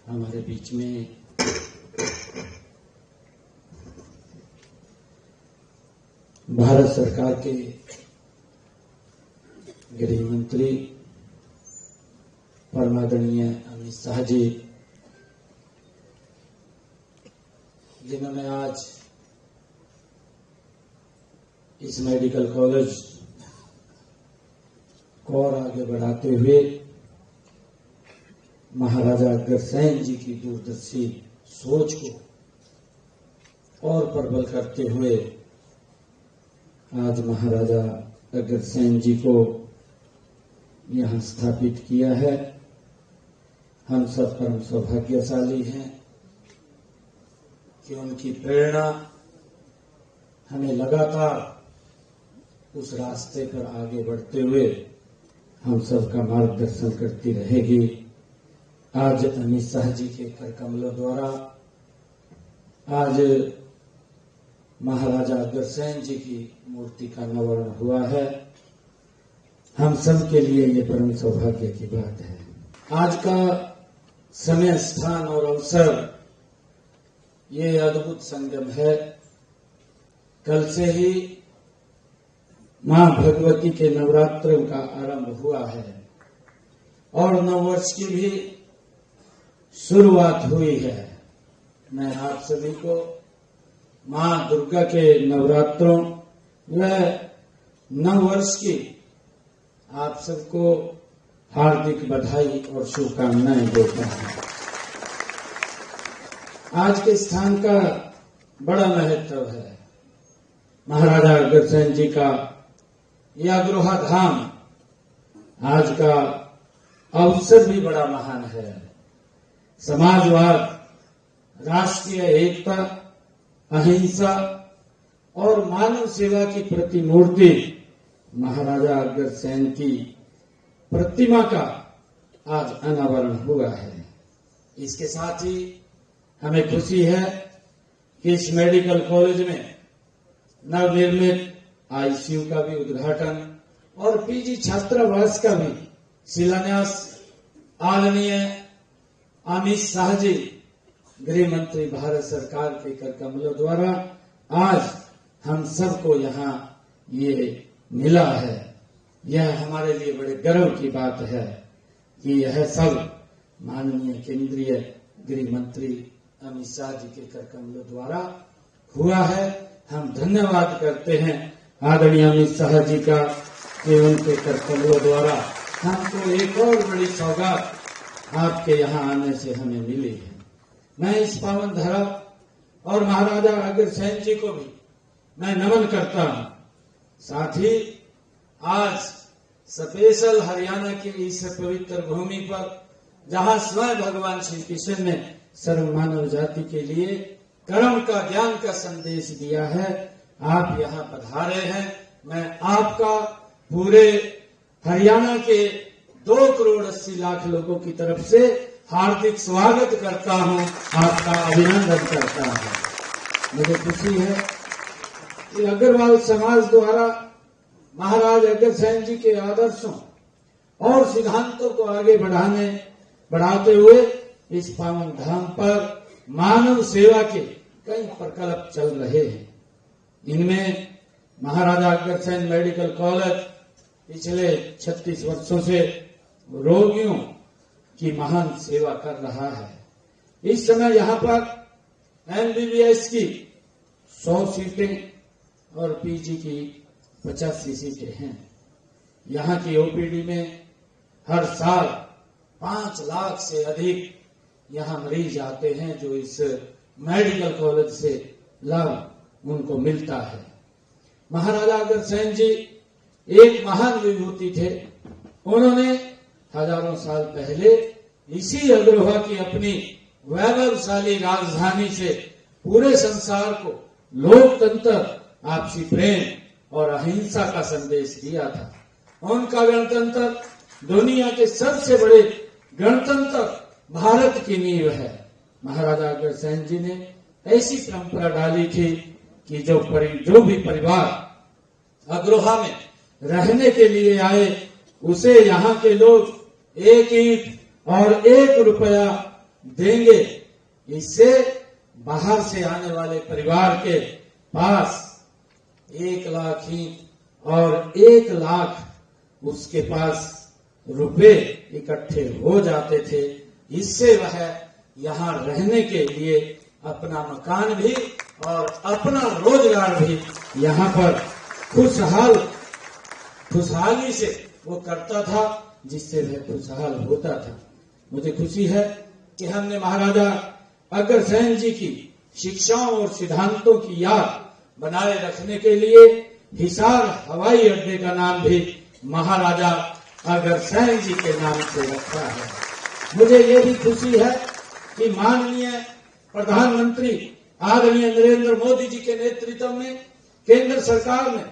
हमारे बीच में भारत सरकार के गृह मंत्री परमादरणीय अमित शाह जी, जिन्होंने आज इस मेडिकल कॉलेज को और आगे बढ़ाते हुए महाराजा अग्रसेन जी की दूरदर्शी सोच को और प्रबल करते हुए आज महाराजा अग्रसेन जी को यहाँ स्थापित किया है। हम सब परम सौभाग्यशाली हैं कि उनकी प्रेरणा हमें लगातार उस रास्ते पर आगे बढ़ते हुए हम सबका मार्गदर्शन करती रहेगी। आज अमित शाह जी के कर कमलों द्वारा आज महाराजा अग्रसेन जी की मूर्ति का अनावरण हुआ है। हम सब के लिए ये परम सौभाग्य की बात है। आज का समय, स्थान और अवसर ये अद्भुत संगम है। कल से ही मां भगवती के नवरात्रों का आरंभ हुआ है और नववर्ष की भी शुरुआत हुई है। मैं आप सभी को मां दुर्गा के नवरात्रों व नववर्ष की आप सबको हार्दिक बधाई और शुभकामनाएं देता हूं। आज के स्थान का बड़ा महत्व है। महाराजा अग्रसेन जी का यह अग्रोहा धाम आज का अवसर भी बड़ा महान है। समाजवाद, राष्ट्रीय एकता, अहिंसा और मानव सेवा की प्रतिमूर्ति महाराजा अग्रसेन की प्रतिमा का आज अनावरण हुआ है। इसके साथ ही हमें खुशी है कि इस मेडिकल कॉलेज में नवनिर्मित आईसीयू का भी उद्घाटन और पीजी छात्रावास का भी शिलान्यास आदरणीय अमित शाह जी, गृह मंत्री भारत सरकार के कर कमलों द्वारा आज हम सबको यहाँ ये मिला है। यह हमारे लिए बड़े गर्व की बात है कि यह सब माननीय केंद्रीय गृह मंत्री अमित शाह जी के कर कमलों द्वारा हुआ है। हम धन्यवाद करते हैं आदरणीय अमित शाह जी का कि उनके कर कमलों द्वारा हमको एक और बड़ी सौगात आपके यहाँ आने से हमें मिली है। मैं इस पावन धरा और महाराजा अग्रसेन जी को भी मैं नमन करता हूँ। साथ ही आज स्पेशल हरियाणा की इस पवित्र भूमि पर जहाँ स्वयं भगवान श्री कृष्ण ने सर्व मानव जाति के लिए कर्म का, ज्ञान का संदेश दिया है, आप यहाँ पधारे हैं। मैं आपका पूरे हरियाणा के 2 करोड़ 80 लाख लोगों की तरफ से हार्दिक स्वागत करता हूँ, आपका अभिनंदन करता हूँ। मुझे खुशी है कि अग्रवाल समाज द्वारा महाराज अग्रसेन जी के आदर्शों और सिद्धांतों को आगे बढ़ाते हुए इस पावन धाम पर मानव सेवा के कई प्रकल्प चल रहे हैं। इनमें महाराजा अग्रसेन मेडिकल कॉलेज पिछले 36 वर्षों से रोगियों की महान सेवा कर रहा है। इस समय यहाँ पर एमबीबीएस की 100 सीटें और पीजी की 85 सीटें हैं। यहाँ की ओपीडी में हर साल 5 लाख से अधिक यहाँ मरीज आते हैं जो इस मेडिकल कॉलेज से लाभ उनको मिलता है। महाराजा अग्रसेन जी एक महान विभूति थे। उन्होंने हजारों साल पहले इसी अग्रोहा की अपनी वैभवशाली राजधानी से पूरे संसार को लोकतंत्र, आपसी प्रेम और अहिंसा का संदेश दिया था। उनका गणतंत्र दुनिया के सबसे बड़े गणतंत्र भारत की नींव है। महाराजा अग्रसेन जी ने ऐसी परंपरा डाली थी कि जो भी परिवार अग्रोहा में रहने के लिए आए उसे यहाँ के लोग 1 ईंट और 1 रुपया देंगे। इससे बाहर से आने वाले परिवार के पास 1 लाख ही और 1 लाख उसके पास रुपए इकट्ठे हो जाते थे। इससे वह यहाँ रहने के लिए अपना मकान भी और अपना रोजगार भी यहाँ पर खुशहाली से वो करता था, जिससे वह खुशहाल होता था। मुझे खुशी है कि हमने महाराजा अग्रसेन जी की शिक्षाओं और सिद्धांतों की याद बनाए रखने के लिए हिसार हवाई अड्डे का नाम भी महाराजा अग्रसेन जी के नाम से रखा है। मुझे ये भी खुशी है कि माननीय प्रधानमंत्री आदरणीय नरेंद्र मोदी जी के नेतृत्व में केंद्र सरकार ने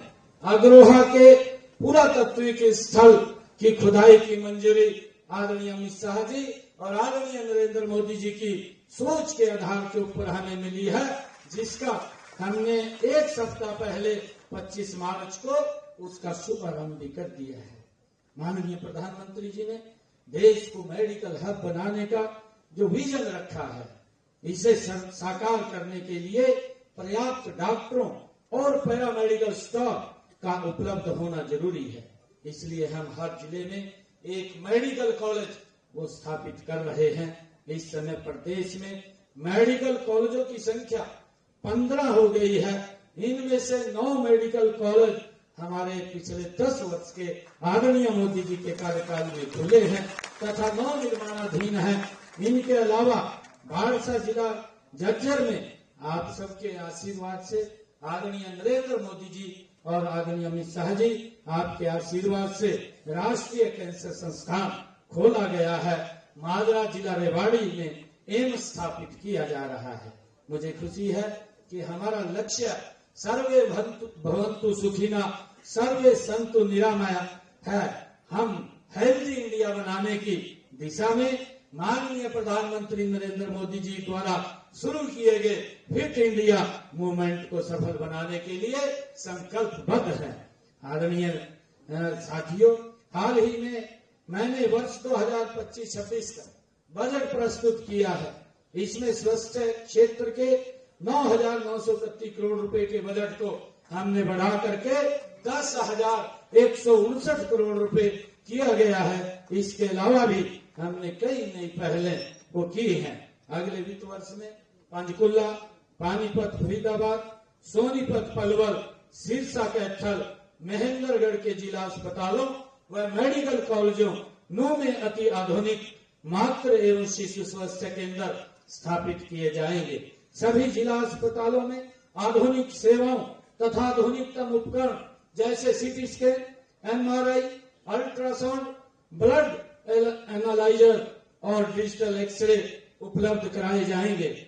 अग्रोहा के पुरातत्विक स्थल की खुदाई की मंजूरी आदरणीय अमित शाह जी और आदरणीय नरेंद्र मोदी जी की सोच के आधार के ऊपर हमें मिली है, जिसका हमने 1 सप्ताह पहले 25 मार्च को उसका शुभारंभ भी कर दिया है। माननीय प्रधानमंत्री जी ने देश को मेडिकल हब बनाने का जो विजन रखा है, इसे साकार करने के लिए पर्याप्त डॉक्टरों और पैरामेडिकल स्टाफ का उपलब्ध होना जरूरी है। इसलिए हम हर जिले में एक मेडिकल कॉलेज वो स्थापित कर रहे हैं। इस समय प्रदेश में मेडिकल कॉलेजों की संख्या 15 हो गई है। इनमें से 9 मेडिकल कॉलेज हमारे पिछले 10 वर्ष के आदरणीय मोदी जी के कार्यकाल में खुले हैं तथा 9 निर्माणाधीन हैं। इनके अलावा बारसा जिला झज्जर में आप सबके आशीर्वाद से आदरणीय नरेंद्र मोदी जी और आदरणीय अमित शाह जी आपके आशीर्वाद से राष्ट्रीय कैंसर संस्थान खोला गया है। माजरा जिला रेवाड़ी में एम्स स्थापित किया जा रहा है। मुझे खुशी है कि हमारा लक्ष्य सर्वे भवन्तु सुखिना सर्वे संतु निरामया है। हम हेल्दी इंडिया बनाने की दिशा में माननीय प्रधानमंत्री नरेंद्र मोदी जी द्वारा शुरू किए गए फिट इंडिया मूवमेंट को सफल बनाने के लिए संकल्पबद्ध हैं। आदरणीय साथियों, हाल ही में मैंने वर्ष 2025-26 का बजट प्रस्तुत किया है। इसमें स्वास्थ्य क्षेत्र के 9,931 करोड़ रुपए के बजट को हमने बढ़ा करके 10,159 करोड़ रुपए किया गया है। इसके अलावा भी हमने कई नई पहलें वो की हैं। अगले वित्त वर्ष में पंचकुला, पानीपत, फरीदाबाद, सोनीपत, पलवल, सिरसा, कैथल, महेंद्रगढ़ के जिला अस्पतालों व मेडिकल कॉलेजों में अति आधुनिक मातृ एवं शिशु स्वास्थ्य केंद्र स्थापित किए जाएंगे। सभी जिला अस्पतालों में आधुनिक सेवाओं तथा आधुनिकतम उपकरण जैसे CT scan, MRI, ultrasound, blood analyser और डिजिटल एक्सरे उपलब्ध कराए जाएंगे।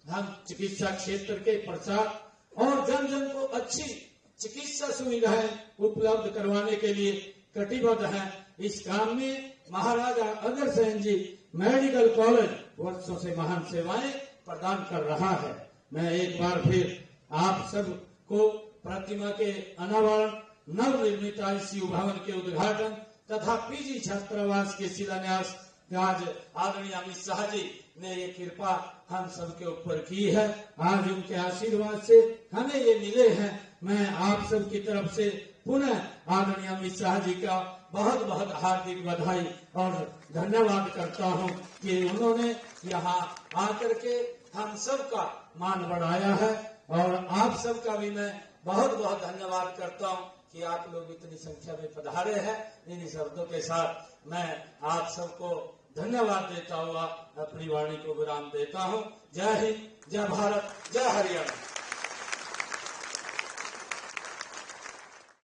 हम चिकित्सा क्षेत्र के प्रसार और जन जन को अच्छी चिकित्सा सुविधाएं उपलब्ध करवाने के लिए कटिबद्ध हैं। इस काम में महाराजा अग्रसेन जी मेडिकल कॉलेज वर्षों से महान सेवाएं प्रदान कर रहा है। मैं एक बार फिर आप सबको प्रतिमा के अनावरण, नवनिर्मित ICU भवन के उद्घाटन तथा PG छात्रावास के शिलान्यास आज आदरणीय अमित शाह जी ने ये कृपा हम सबके ऊपर की है। आज उनके आशीर्वाद से हमें ये मिले हैं। मैं आप सब की तरफ से पुनः आदरणीय अमित शाह जी का बहुत बहुत हार्दिक बधाई और धन्यवाद करता हूं कि उन्होंने यहाँ आकर के हम सब का मान बढ़ाया है। और आप सबका भी मैं बहुत बहुत धन्यवाद करता हूं कि आप लोग इतनी संख्या में पधारे हैं। इन शब्दों के साथ मैं आप सबको धन्यवाद देता हुआ अपनी वाणी को विराम देता हूं। जय हिंद, जय भारत, जय हरियाणा।